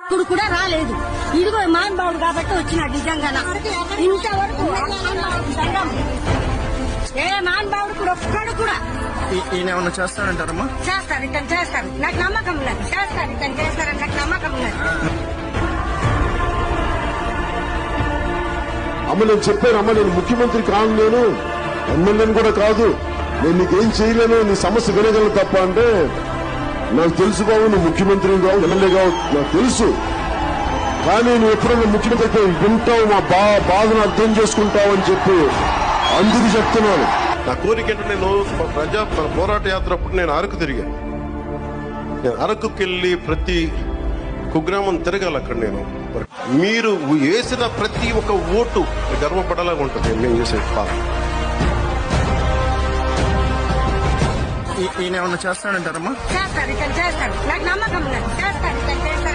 ఇప్పుడు కూడా రాలేదు. ఇదిగో మహానుభావుడు కాబట్టి వచ్చినాడు. నిజంగా ఇంతవరకు ఏ మహానుభావుడు కూడా ఒక్కడు కూడా ఈయన ఏమన్నా చేస్తారంటారమ్మా? చేస్తారు, ఇతను చేస్తారు. నాకు నమ్మకం లేదు. చేస్తారు, ఇతను చేస్తారని నాకు నమ్మకం లేదు. అమ్మ నేను చెప్పాను, అమ్మ నేను ముఖ్యమంత్రి కాను, నేను ఎమ్మెల్యేని కూడా కాదు, నేను నీకేం చేయలేను, నీ సమస్య వినగలను తప్ప అంటే, నాకు తెలుసు బాబు నువ్వు ముఖ్యమంత్రి కావు, ఎమ్మెల్యే కావు, నాకు తెలుసు. కానీ నువ్వు ఎప్పుడైనా ముఖ్యమంత్రి అయితే వింటావు, మా బాధను అర్థం చేసుకుంటావు అని చెప్పి అందుకు చెప్తున్నాను. నా కోరిక ఏంటంటే నేను పోరాట యాత్ర అప్పుడు నేను అరకు తిరిగాను. నేను అరకుకెళ్ళి ప్రతి కుగ్రామం తిరగాలి. అక్కడ నేను మీరు వేసిన ప్రతి ఒక్క ఓటు గర్వపడేలాగా ఉంటుంది నేను చేసే పాత్ర. ఈయన ఏమన్నా చేస్తారంటారమ్మా? చేస్తారు, ఇతను చేస్తారు. నాకు నమ్మకం లేదు. చేస్తారు, ఇతను చేస్తారు.